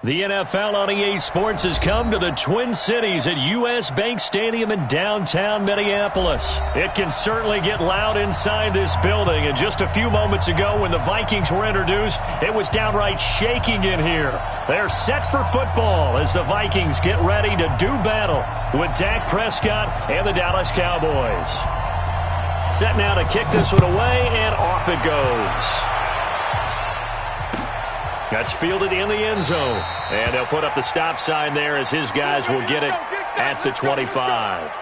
The NFL on EA Sports has come to the Twin Cities at U.S. Bank Stadium in downtown Minneapolis. It can certainly get loud inside this building, and just a few moments ago when the Vikings were introduced, it was downright shaking in here. They're set for football as the Vikings get ready to do battle with Dak Prescott and the Dallas Cowboys. Set now to kick this one away, and off it goes. That's fielded in the end zone. And they'll put up the stop sign there as his guys will get it at the 25.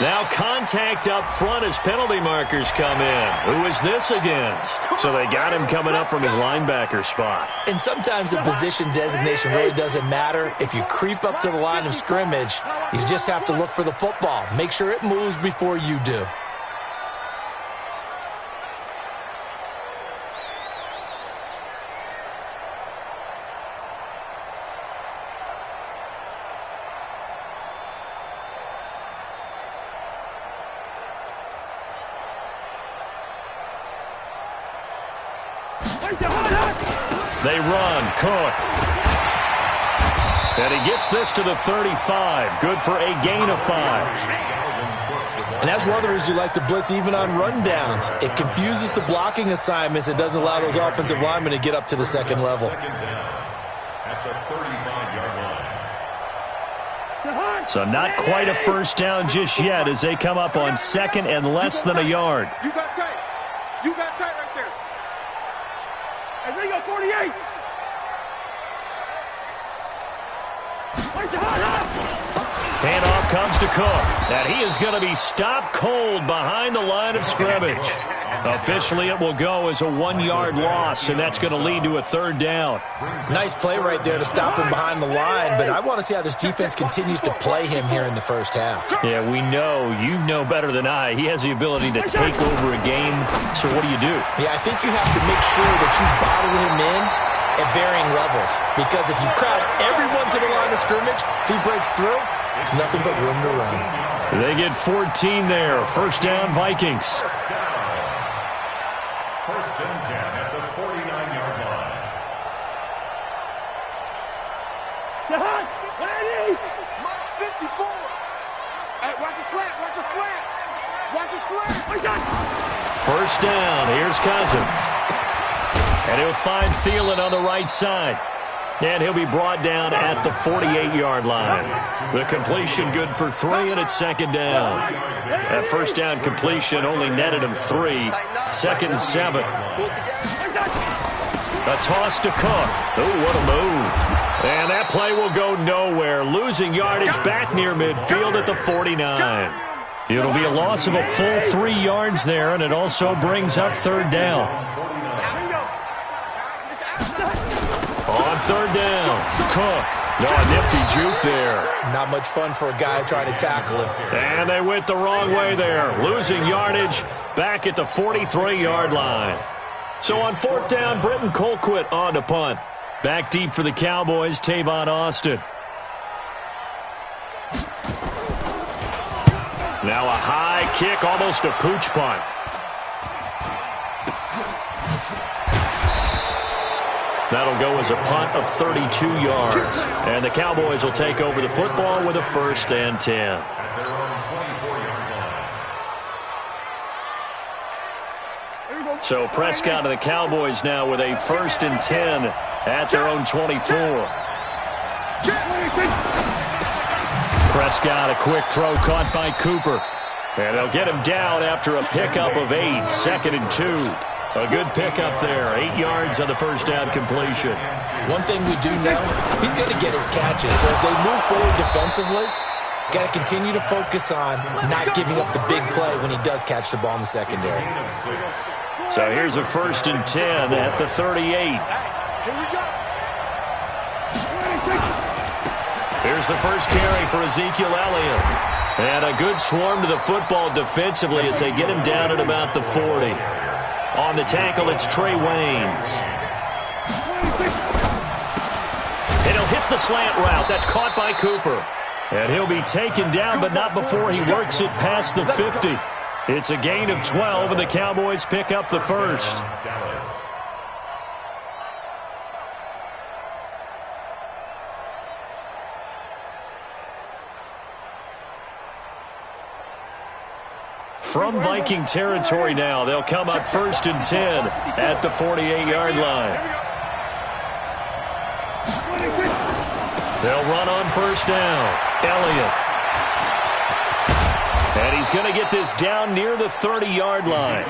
Now contact up front as penalty markers come in. Who is this against? So they got him coming up from his linebacker spot. And sometimes the position designation really doesn't matter. If you creep up to the line of scrimmage, you just have to look for the football. Make sure it moves before you do. They run, Cook. And he gets this to the 35. Good for a gain of 5. And that's one of the reasons you like to blitz even on rundowns. It confuses the blocking assignments. It doesn't allow those offensive linemen to get up to the second level. So not quite a first down just yet as they come up on second and less than a yard. You got tight. You got tight right there. And they got 48. Handoff comes to Cook. And he is going to be stopped cold behind the line of scrimmage. Officially, it will go as a 1-yard loss, and that's going to lead to a third down. Nice play right there to stop him behind the line, but I want to see how this defense continues to play him here in the first half. Yeah, we know. You know better than I. He has the ability to take over a game. So what do you do? Yeah, I think you have to make sure that you bottle him in at varying levels, because if you crowd everyone to the line of scrimmage, if he breaks through, there's nothing but room to run. They get 14 there. First down, Vikings. First and 10 at the 49-yard line. Jahan, ready? 54. Hey, watch his slant, watch his slant. Watch his slant. First down, here's Cousins. And he'll find Thielen on the right side. And he'll be brought down at the 48-yard line. The completion good for 3, and it's second down. That first down completion only netted him 3. Second and 7. A toss to Cook. Oh, what a move. And that play will go nowhere. Losing yardage back near midfield at the 49. It'll be a loss of a full 3 yards there, and it also brings up third down. On third down, Cook. No, a nifty juke there. Not much fun for a guy trying to tackle him. And they went the wrong way there. Losing yardage back at the 43-yard line. So on fourth down, Britton Colquitt on to punt. Back deep for the Cowboys, Tavon Austin. Now a high kick, almost a pooch punt. That'll go as a punt of 32 yards. And the Cowboys will take over the football with a first and 10. So Prescott and the Cowboys now with a first and 10 at their own 24. Prescott, a quick throw caught by Cooper. And they'll get him down after a pickup of 8, second and 2. A good pickup there, 8 yards on the first down completion. One thing we do know, he's going to get his catches. So as they move forward defensively, got to continue to focus on not giving up the big play when he does catch the ball in the secondary. So here's a first and 10 at the 38. Here's the first carry for Ezekiel Elliott. And a good swarm to the football defensively as they get him down at about the 40. On the tackle, it's Trey Waynes. And he'll hit the slant route. That's caught by Cooper. And he'll be taken down, but not before he works it past the 50. It's a gain of 12, and the Cowboys pick up the first. From Viking territory now, they'll come up 1st and 10 at the 48-yard line. They'll run on 1st down. Elliott. And he's going to get this down near the 30-yard line.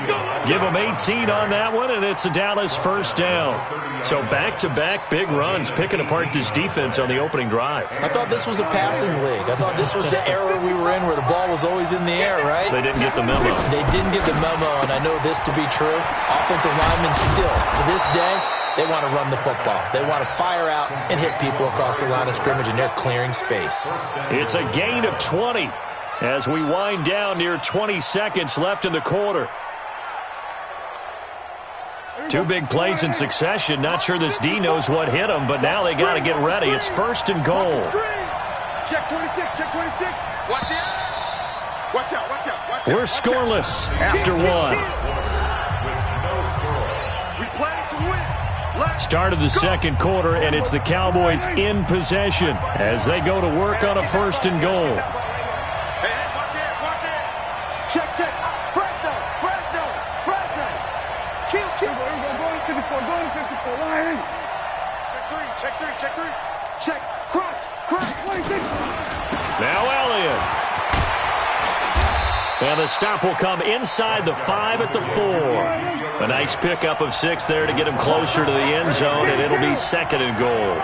Give him 18 on that one, and it's a Dallas 1st down. So back-to-back big runs, picking apart this defense on the opening drive. I thought this was a passing league. I thought this was the era we were in where the ball was always in the air, right? They didn't get the memo. They didn't get the memo, and I know this to be true. Offensive linemen still, to this day, they want to run the football. They want to fire out and hit people across the line of scrimmage, and they're clearing space. It's a gain of 20 as we wind down near 20 seconds left in the quarter. Two big plays in succession. Not sure this D knows what hit him, but now they got to get ready. It's 1st and goal. Check 26, check 26. Watch out. Watch out, watch out, watch out. We're scoreless after one. We play to win. Start of the second quarter, and it's the Cowboys in possession as they go to work on a 1st and goal. Check. Fresno. Kill. Go to 54. Line. Check 3. Check. Cross. 26. Now Elliott. And the stop will come inside the 5 at the 4. A nice pickup of 6 there to get him closer to the end zone, and it'll be 2nd and goal.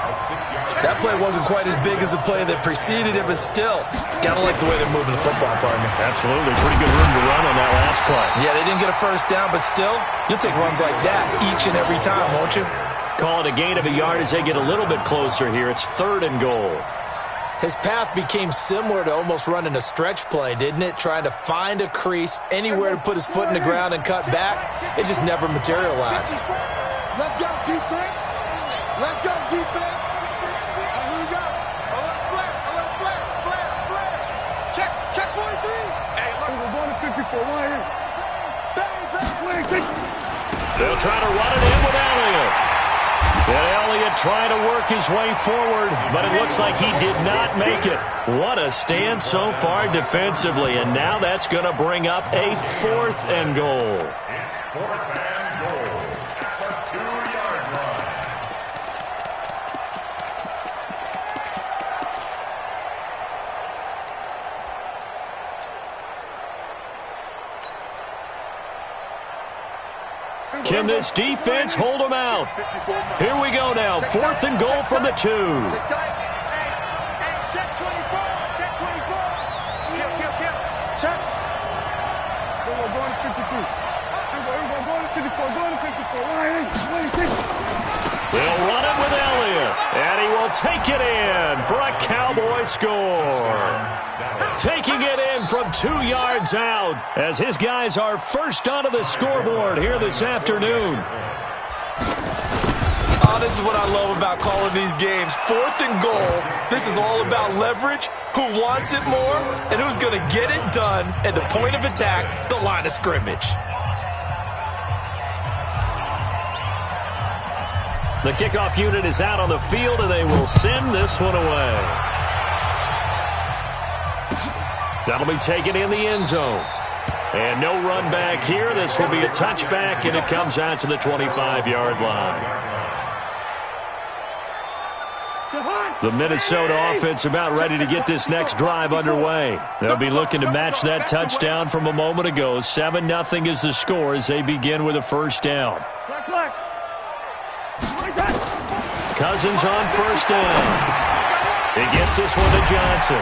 That play wasn't quite as big as the play that preceded it, but still, gotta like the way they're moving the football, partner. Absolutely. Pretty good room to run on that last play. Yeah, they didn't get a 1st down, but still, you'll take runs like that each and every time, won't you? Call it a gain of a yard as they get a little bit closer here. It's 3rd and goal. His path became similar to almost running a stretch play, didn't it? Trying to find a crease, anywhere to put his foot in the ground and cut back. It just never materialized. Let's go, defense. Here we go. Flare. Check 43. Hey, look. We're going to 54. Line. They'll try to run it in with Elliott. And Elliott trying to work his way forward, but it looks like he did not make it. What a stand so far defensively, and now that's going to bring up a 4th and goal. It's 4th and goal at the 2-yard line. Can this defense hold them out? Here we go now. 4th and goal from the 2. Check 24. Check 24. Kill. Check. We're going to 52. We're going to 54. Going to 54. Line. 26. They'll run it with Elliott, and he will take it in for a Cowboy score. Taking it in from 2 yards out as his guys are first onto the scoreboard here this afternoon. Oh, this is what I love about calling these games. 4th and goal. This is all about leverage, who wants it more, and who's going to get it done at the point of attack, the line of scrimmage. The kickoff unit is out on the field, and they will send this one away. That'll be taken in the end zone. And no run back here. This will be a touchback, and it comes out to the 25-yard line. The Minnesota offense about ready to get this next drive underway. They'll be looking to match that touchdown from a moment ago. 7-0 is the score as they begin with a 1st down. Cousins on 1st down. He gets this one to Johnson.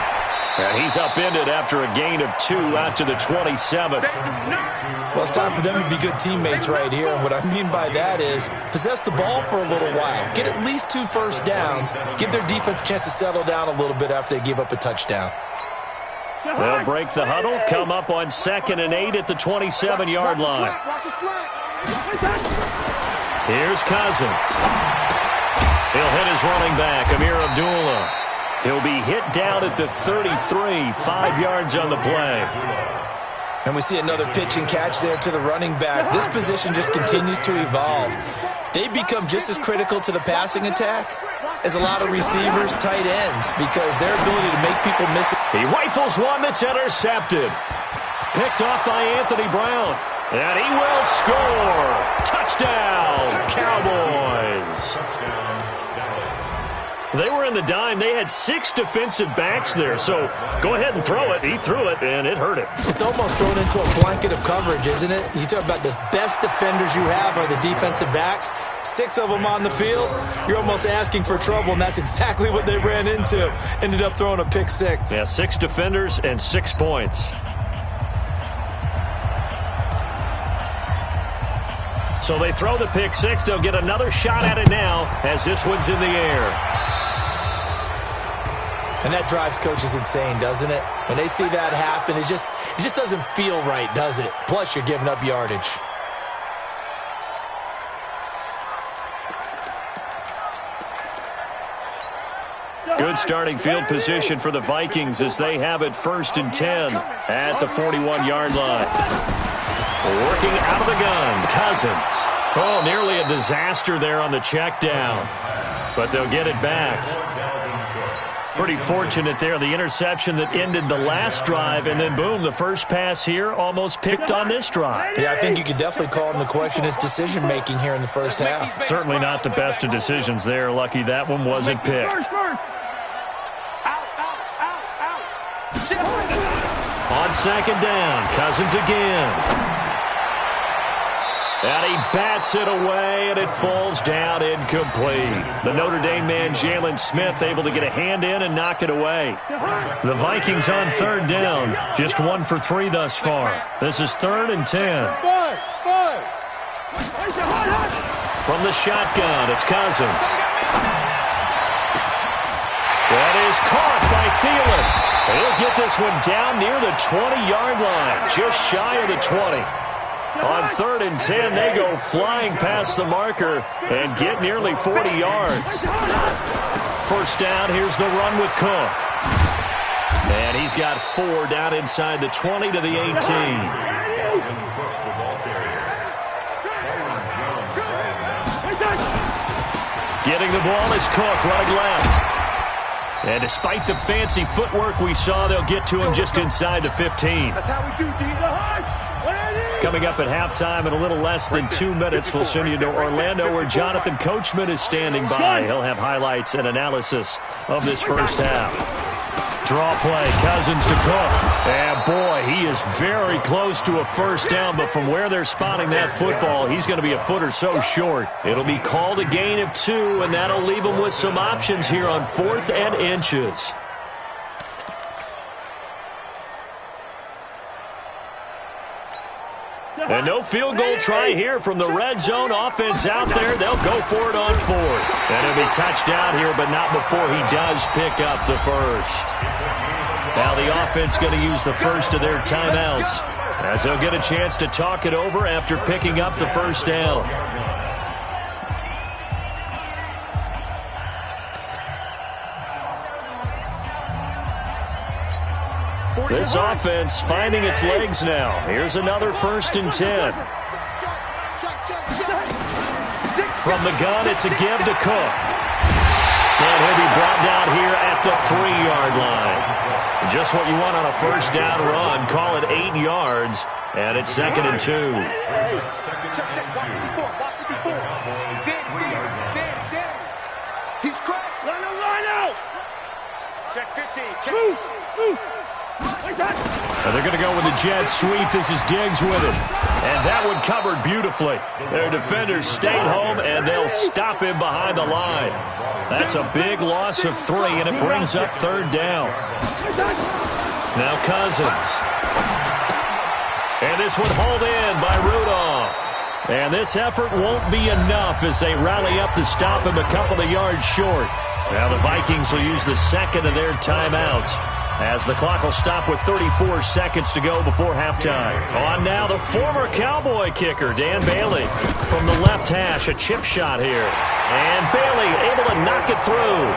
And he's upended after a gain of 2 out to the 27. Well, it's time for them to be good teammates right here. And what I mean by that is possess the ball for a little while. Get at least 2 first downs. Give their defense a chance to settle down a little bit after they give up a touchdown. They'll break the huddle, come up on 2nd and 8 at the 27-yard line. Here's Cousins. He'll hit his running back, Amir Abdullah. He'll be hit down at the 33, 5 yards on the play. And we see another pitch and catch there to the running back. This position just continues to evolve. They become just as critical to the passing attack as a lot of receivers, tight ends, because their ability to make people miss it. He rifles one that's intercepted. Picked off by Anthony Brown. And he will score. Touchdown, Cowboys. They were in the dime. They had 6 defensive backs there. So go ahead and throw it. He threw it, and it hurt him. It's almost thrown into a blanket of coverage, isn't it? You talk about the best defenders you have are the defensive backs. 6 of them on the field. You're almost asking for trouble, and that's exactly what they ran into. Ended up throwing a pick 6. Yeah, 6 defenders and 6 points. So they throw the pick 6. They'll get another shot at it now as this one's in the air. And that drives coaches insane, doesn't it? When they see that happen, it just doesn't feel right, does it? Plus, you're giving up yardage. Good starting field position for the Vikings as they have it 1st and 10 at the 41-yard line. Working out of the gun, Cousins. Oh, nearly a disaster there on the check down. But they'll get it back. Pretty fortunate there, the interception that ended the last drive, and then boom, the first pass here almost picked on this drive. Yeah, I think you could definitely call him to question his decision-making here in the first half. Certainly not the best of decisions there. Lucky that one wasn't picked. On 2nd down, Cousins again. And he bats it away, and it falls down incomplete. The Notre Dame man, Jalen Smith, able to get a hand in and knock it away. The Vikings on 3rd down, just 1 for 3 thus far. This is 3rd and 10. From the shotgun, it's Cousins. That is caught by Thielen. He'll get this one down near the 20-yard line, just shy of the 20. On 3rd and 10, they go flying past the marker and get nearly 40 yards. First down, here's the run with Cook. And he's got 4 down inside the 20 to the 18. Getting the ball is Cook, right left. And despite the fancy footwork we saw, they'll get to him just inside the 15. That's how we do, D. Coming up at halftime in a little less than 2 minutes, we'll send you to Orlando where Jonathan Coachman is standing by. He'll have highlights and analysis of this first half. Draw play, Cousins to Cook. And boy, he is very close to a first down, but from where they're spotting that football, he's going to be a foot or so short. It'll be called a gain of 2, and that'll leave him with some options here on 4th and inches. And no field goal try here from the red zone offense out there. They'll go for it on 4th. And it'll be touchdown here, but not before he does pick up the first. Now the offense going to use the first of their timeouts as they'll get a chance to talk it over after picking up the first down. This offense finding its legs now. Here's another 1st and 10. From the gun, it's a give to Cook. And he'll be brought down here at the 3-yard line. Just what you want on a first down run. Call it 8 yards, and it's 2nd and 2. He's cracked. Line out. Check 15. Check. And they're going to go with the jet sweep. This is Diggs with it. And that one covered beautifully. Their defenders stayed home, and they'll stop him behind the line. That's a big loss of 3, and it brings up 3rd down. Now Cousins. And this one hauled in by Rudolph. And this effort won't be enough as they rally up to stop him a couple of yards short. Now the Vikings will use the 2nd of their timeouts, as the clock will stop with 34 seconds to go before halftime. On now, the former Cowboy kicker, Dan Bailey. From the left hash, a chip shot here. And Bailey able to knock it through.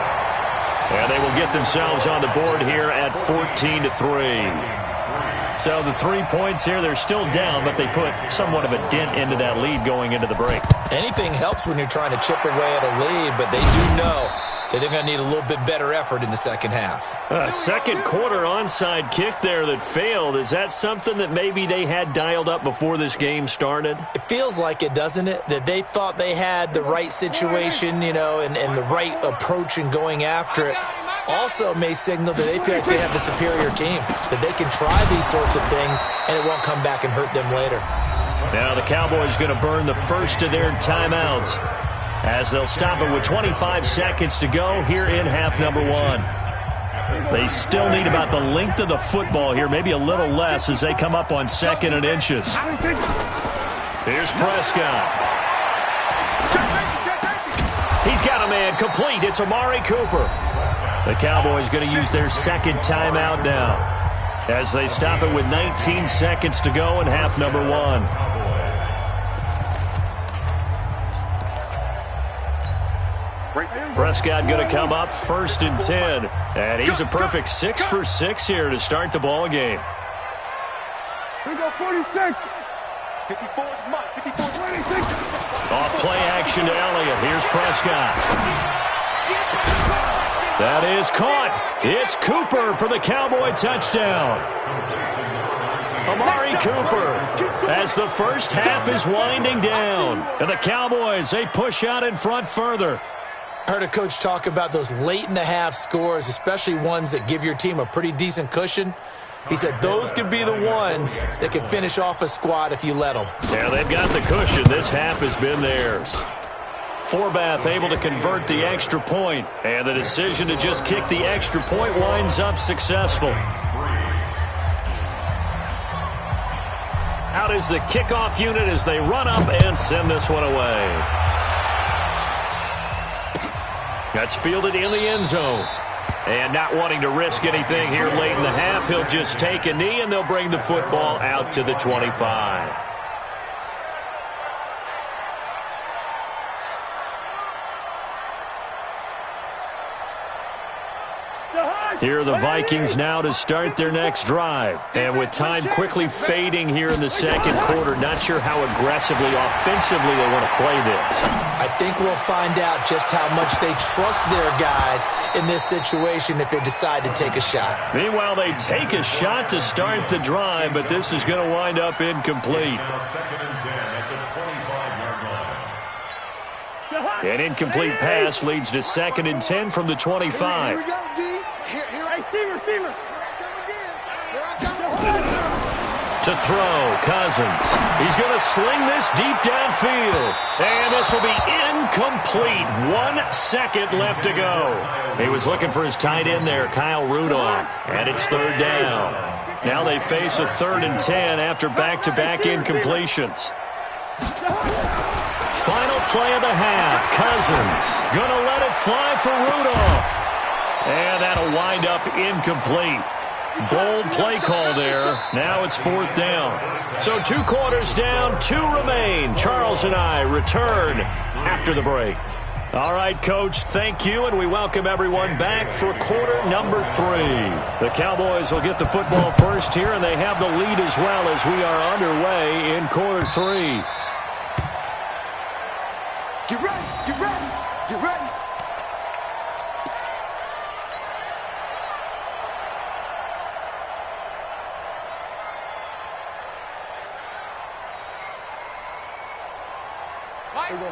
And they will will get themselves on the board here at 14-3. So the 3 points here, they're still down, but they put somewhat of a dent into that lead going into the break. Anything helps when you're trying to chip away at a lead, but they do know that they're going to need a little bit better effort in the second half. A second quarter onside kick there that failed. Is that something that maybe they had dialed up before this game started? It feels like it, doesn't it? That they thought they had the right situation, and the right approach in going after it. Also may signal that they feel like they have the superior team, that they can try these sorts of things, and it won't come back and hurt them later. Now the Cowboys going to burn the first of their timeouts as they'll stop it with 25 seconds to go here in half number 1. They still need about the length of the football here, maybe a little less as they come up on 2nd and inches. Here's Prescott. He's got a man complete. It's Amari Cooper. The Cowboys going to use their second timeout now as they stop it with 19 seconds to go in half number 1. Prescott going to come up 1st and 10. And he's a perfect 6 for 6 here to start the ball game. We go 46. 54 mark. 54, 26. Off play action to Elliott. Here's Prescott. That is caught. It's Cooper for the Cowboy touchdown. Amari Cooper as the first half is winding down. And the Cowboys, they push out in front further. I heard a coach talk about those late-in-the-half scores, especially ones that give your team a pretty decent cushion. He said those could be the ones that can finish off a squad if you let them. Yeah, they've got the cushion. This half has been theirs. Forbath able to convert the extra point, and the decision to just kick the extra point winds up successful. Out is the kickoff unit as they run up and send this one away. That's fielded in the end zone. And not wanting to risk anything here late in the half, he'll just take a knee, and they'll bring the football out to the 25. Here are the Vikings now to start their next drive. And with time quickly fading here in the second quarter, not sure how aggressively, offensively they want to play this. I think we'll find out just how much they trust their guys in this situation if they decide to take a shot. Meanwhile, they take a shot to start the drive, but this is going to wind up incomplete. An incomplete pass leads to 2nd and 10 from the 25. To throw, Cousins. He's going to sling this deep downfield. And this will be incomplete. 1 second left to go. He was looking for his tight end there, Kyle Rudolph. And it's 3rd down. Now they face a 3rd and 10 after back-to-back incompletions. Final play of the half. Cousins going to let it fly for Rudolph. And that'll wind up incomplete. Bold play call there. Now it's 4th down. So 2 quarters down, 2 remain. Charles and I return after the break. All right, Coach, thank you, and we welcome everyone back for quarter number 3. The Cowboys will get the football first here, and they have the lead as well as we are underway in quarter 3. Get ready, get ready, get ready.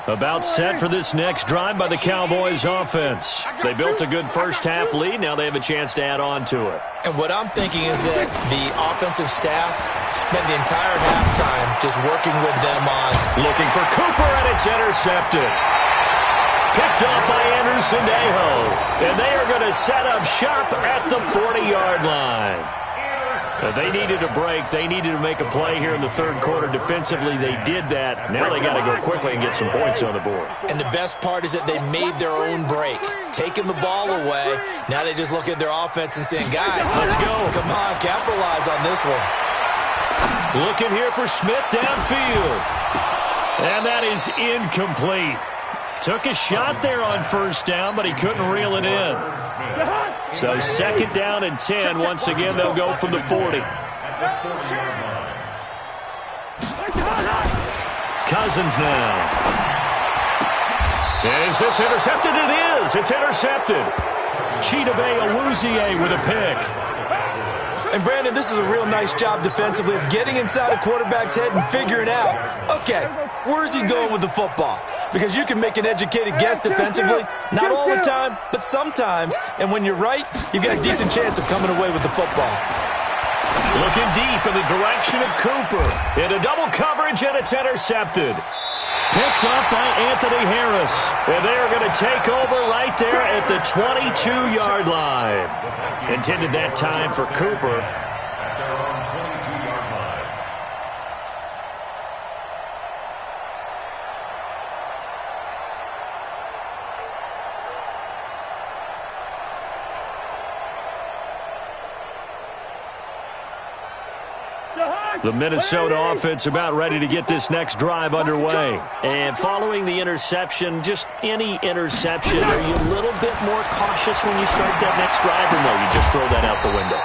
About set for this next drive by the Cowboys offense. They built a good first half lead. Now they have a chance to add on to it. And what I'm thinking is that the offensive staff spent the entire halftime just working with them on looking for Cooper, and it's intercepted. Picked up by Anderson Dejo. And they are going to set up shop at the 40-yard line. They needed a break. They needed to make a play here in the 3rd quarter. Defensively, they did that. Now they got to go quickly and get some points on the board. And the best part is that they made their own break. Taking the ball away, now they just look at their offense and saying, guys, let's go. Come on, capitalize on this one. Looking here for Smith downfield. And that is incomplete. Took a shot there on 1st down, but he couldn't reel it in. So 2nd down and 10. Once again, they'll go from the 40. Cousins now. Is this intercepted? It is. It's intercepted. Chidobe Awuzie with a pick. And, Brandon, this is a real nice job defensively of getting inside a quarterback's head and figuring out, okay, where's he going with the football? Because you can make an educated guess defensively, not all the time, but sometimes. And when you're right, you've got a decent chance of coming away with the football. Looking deep in the direction of Cooper. Into double coverage, and it's intercepted. Picked up by Anthony Harris. And they are going to take over right there at the 22-yard line. Intended that time for Cooper. The Minnesota offense about ready to get this next drive underway. And following the interception, just any interception, are you a little bit more cautious when you start that next drive, or no, you just throw that out the window?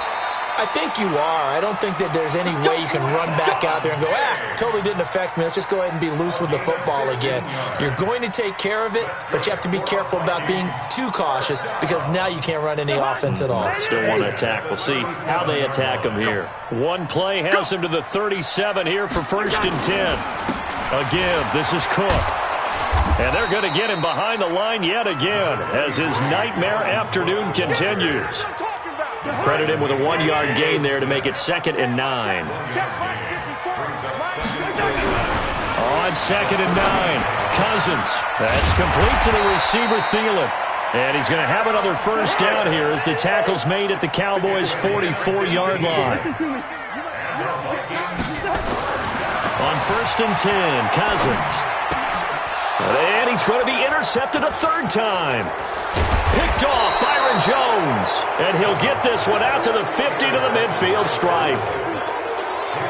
I think you are. I don't think that there's any way you can run back out there and go, totally didn't affect me. Let's just go ahead and be loose with the football again. You're going to take care of it, but you have to be careful about being too cautious because now you can't run any offense at all. Still want to attack. We'll see how they attack them here. One play has them to the 37 here for 1st and 10. A give. This is Cook. And they're going to get him behind the line yet again as his nightmare afternoon continues. Credit him with a 1-yard gain there to make it 2nd and 9. On 2nd and 9, Cousins. That's complete to the receiver, Thielen. And he's going to have another 1st down here as the tackle's made at the Cowboys' 44-yard line. On 1st and 10, Cousins. And he's going to be intercepted a 3rd time. Picked off Byron Jones. And he'll get this one out to the 50 to the midfield stripe.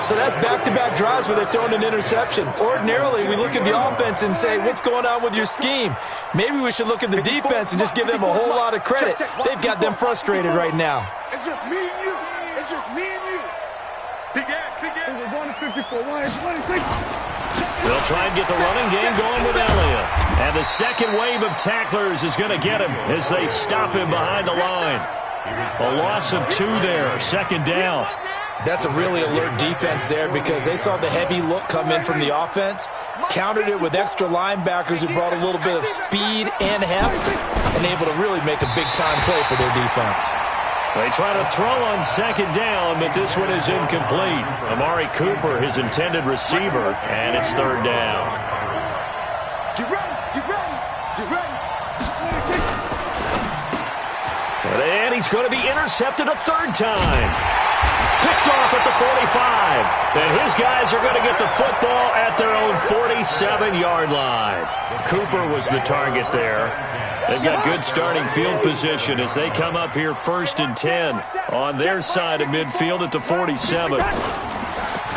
So that's back-to-back drives where they're throwing an interception. Ordinarily, we look at the offense and say, what's going on with your scheme? Maybe we should look at the defense and just give them a whole lot of credit. They've got them frustrated right now. It's just me and you. It's just me and you. Big ass. We're going to 54. They'll try and get the running game going with Elliott. And the second wave of tacklers is going to get him as they stop him behind the line. A loss of 2 there, 2nd down. That's a really alert defense there because they saw the heavy look come in from the offense, countered it with extra linebackers who brought a little bit of speed and heft, and able to really make a big-time play for their defense. They try to throw on 2nd down, but this one is incomplete. Amari Cooper, his intended receiver, and it's 3rd down. Get ready. And he's going to be intercepted a 3rd time. Picked off at the 45. And his guys are going to get the football at their own 47-yard line. Cooper was the target there. They've got good starting field position as they come up here 1st and 10 on their side of midfield at the 47.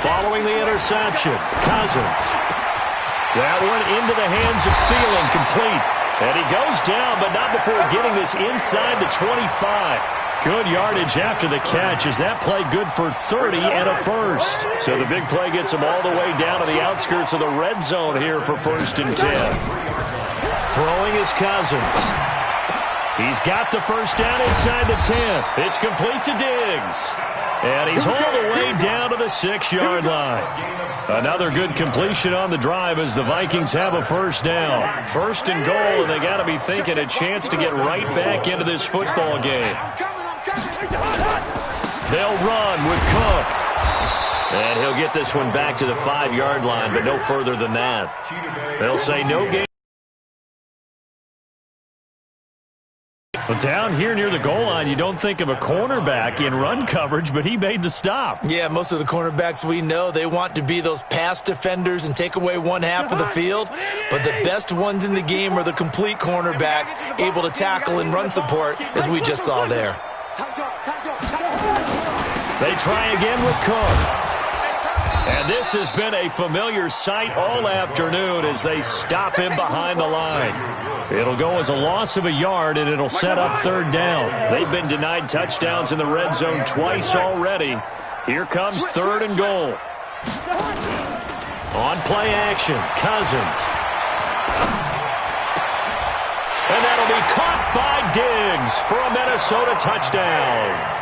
Following the interception, Cousins. That one into the hands of Thielen, complete. And he goes down, but not before getting this inside the 25. Good yardage after the catch as that play good for 30 and a 1st. So the big play gets him all the way down to the outskirts of the red zone here for 1st and 10. Throwing is Cousins. He's got the 1st down inside the 10. It's complete to Diggs. And he's all the way down to the 6-yard line. Another good completion on the drive as the Vikings have a 1st down. 1st and goal, and they got to be thinking a chance to get right back into this football game. They'll run with Cook. And he'll get this one back to the 5-yard line, but no further than that. They'll say no game. But down here near the goal line, you don't think of a cornerback in run coverage, but he made the stop. Yeah, most of the cornerbacks we know, they want to be those pass defenders and take away one half of the field. But the best ones in the game are the complete cornerbacks, able to tackle and run support, as we just saw there. They try again with Cook. And this has been a familiar sight all afternoon as they stop him behind the line. It'll go as a loss of a yard, and it'll set up third down. They've been denied touchdowns in the red zone twice already. Here comes third and goal. On play action, Cousins. And that'll be caught by Diggs for a Minnesota touchdown.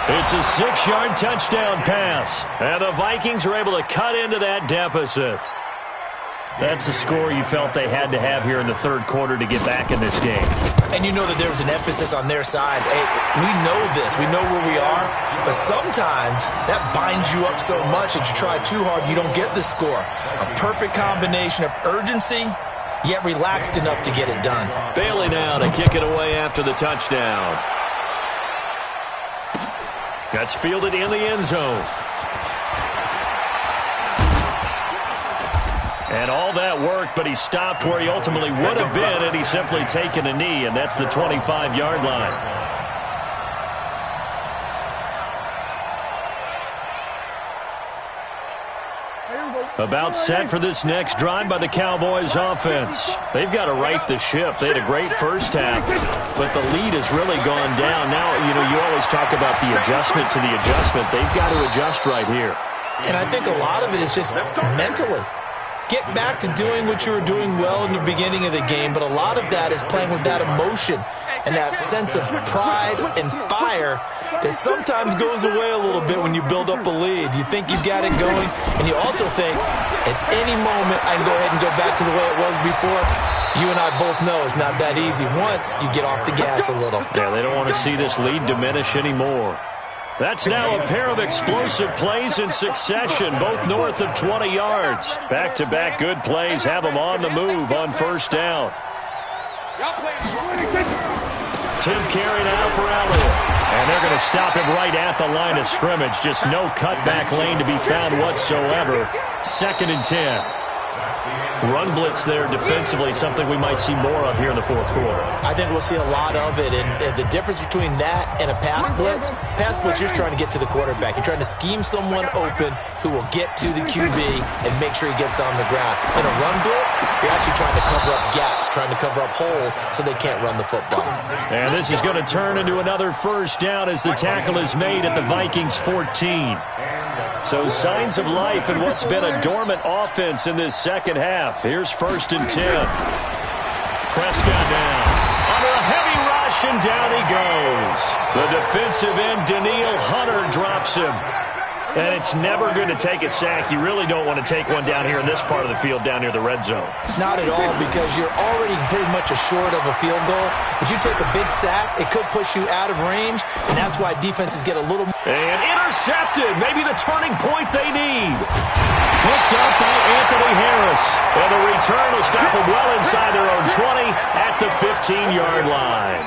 It's a 6-yard touchdown pass, and the Vikings are able to cut into that deficit. That's a score you felt they had to have here in the third quarter to get back in this game. And you know that there was an emphasis on their side. Hey, we know this. We know where we are. But sometimes that binds you up so much that you try too hard, you don't get the score. A perfect combination of urgency, yet relaxed enough to get it done. Bailey now to kick it away after the touchdown. That's fielded in the end zone. And all that worked, but he stopped where he ultimately would have been had he simply taken a knee, and that's the 25-yard line. About set for this next drive by the Cowboys offense. They've got to right the ship. They had a great first half, but the lead has really gone down. Now, you always talk about the adjustment to the adjustment. They've got to adjust right here. And I think a lot of it is just mentally. Get back to doing what you were doing well in the beginning of the game, but a lot of that is playing with that emotion and that sense of pride and fire that sometimes goes away a little bit when you build up a lead. You think you've got it going, and you also think at any moment I can go ahead and go back to the way it was before. You and I both know it's not that easy once you get off the gas a little. Yeah, they don't want to see this lead diminish anymore. That's now a pair of explosive plays in succession, both north of 20 yards. Back-to-back good plays have them on the move on first down. Tim Carey now for Elliott. And they're going to stop him right at the line of scrimmage. Just no cutback lane to be found whatsoever. 2nd and 10. Run blitz there defensively, something we might see more of here in the fourth quarter. I think we'll see a lot of it, and the difference between that and a pass blitz, you're trying to get to the quarterback. You're trying to scheme someone open who will get to the QB and make sure he gets on the ground. In a run blitz, you're actually trying to cover up gaps, trying to cover up holes so they can't run the football. And this is going to turn into another first down as the tackle is made at the Vikings 14. So signs of life in what's been a dormant offense in this second half. Here's 1st and 10. Prescott down. Under a heavy rush, and down he goes. The defensive end, Danielle Hunter, drops him. And it's never going to take a sack. You really don't want to take one down here in this part of the field down near the red zone. Not at all, because you're already pretty much assured of a field goal. If you take a big sack, it could push you out of range, and that's why defenses get a little... And intercepted. Maybe the turning point they need. Picked up by Anthony Harris. And the return will stop them well inside their own 20 at the 15-yard line.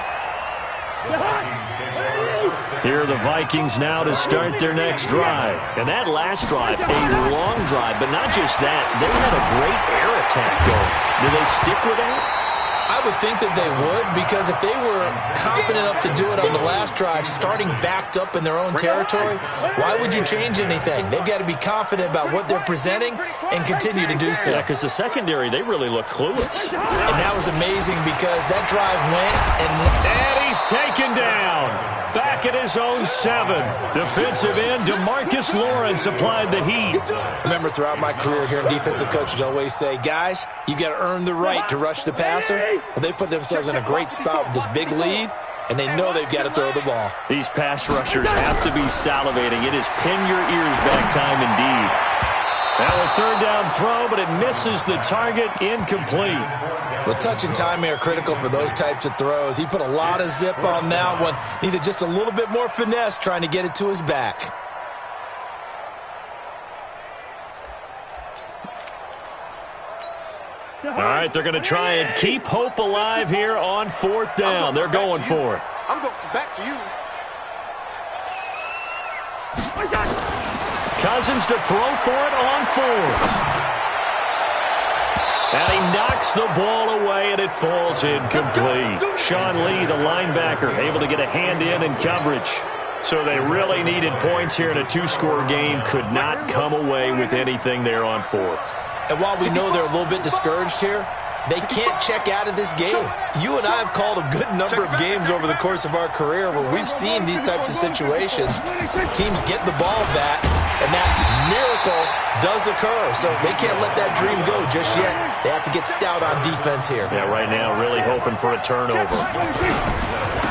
Here are the Vikings now to start their next drive. And that last drive, a long drive, but not just that. They had a great air attack going. Do they stick with that? I would think that they would, because if they were confident enough to do it on the last drive, starting backed up in their own territory, why would you change anything? They've got to be confident about what they're presenting and continue to do so. Yeah, because the secondary, they really look clueless. And that was amazing because that drive went and he's taken down. Back at his own 7. Defensive end DeMarcus Lawrence applied the heat. Remember, throughout my career here in defensive coaches always say, guys, you got to earn the right to rush the passer. Well, they put themselves in a great spot with this big lead, and they know they've got to throw the ball. These pass rushers have to be salivating. It is pin your ears back time indeed. Now a third down throw, but it misses the target, incomplete. Well, touch and timing are critical for those types of throws. He put a lot of zip on that one. Needed just a little bit more finesse trying to get it to his back. All right, they're going to try and keep hope alive here on 4th down. They're going for it. I'm going back to you. Cousins to throw for it on 4th. And he knocks the ball away, and it falls incomplete. Sean Lee, the linebacker, able to get a hand in coverage. So they really needed points here in a two-score game. Could not come away with anything there on fourth. And while we know they're a little bit discouraged here, they can't check out of this game. You and I have called a good number of games over the course of our career where we've seen these types of situations. Teams get the ball back, and that miracle does occur. So they can't let that dream go just yet. They have to get stout on defense here. Yeah, right now really hoping for a turnover.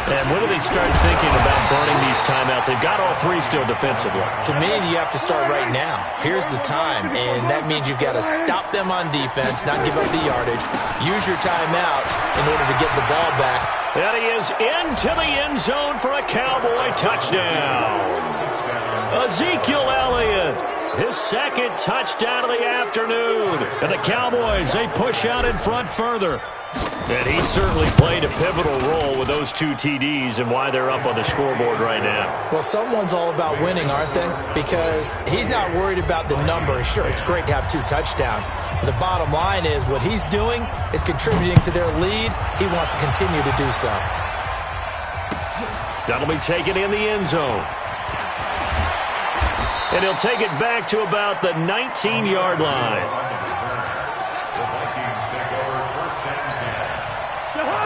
And when do they start thinking about burning these timeouts? They've got all three still defensively. To me, you have to start right now. Here's the time, and that means you've got to stop them on defense, not give up the yardage. Use your timeouts in order to get the ball back. And he is into the end zone for a Cowboy touchdown. Ezekiel Elliott, his second touchdown of the afternoon. And the Cowboys, they push out in front further. And he certainly played a pivotal role with those two TDs and why they're up on the scoreboard right now. Well, someone's all about winning, aren't they? Because he's not worried about the number. Sure, it's great to have 2 touchdowns. But the bottom line is what he's doing is contributing to their lead. He wants to continue to do so. That'll be taken in the end zone. And he'll take it back to about the 19-yard line.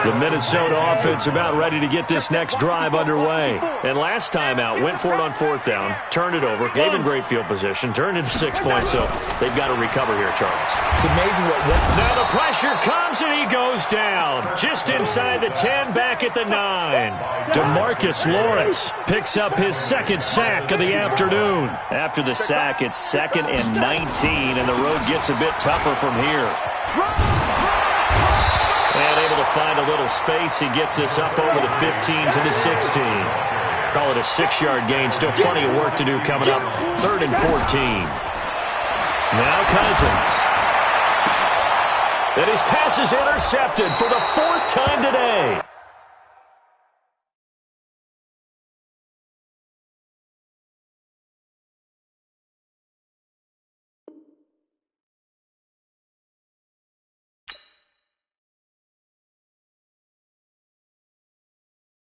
The Minnesota offense about ready to get this next drive underway. And last time out, went for it on fourth down, turned it over, gave him great field position, turned into 6 points, so they've got to recover here, Charles. It's amazing what... Now the pressure comes and he goes down. Just inside the 10, back at the 9. DeMarcus Lawrence picks up his second sack of the afternoon. After the sack, it's 2nd and 19, and the road gets a bit tougher from here. And able to find a little space. He gets this up over the 15 to the 16. Call it a 6-yard gain. Still plenty of work to do coming up. 3rd and 14. Now Cousins. And his pass is intercepted for the 4th time today.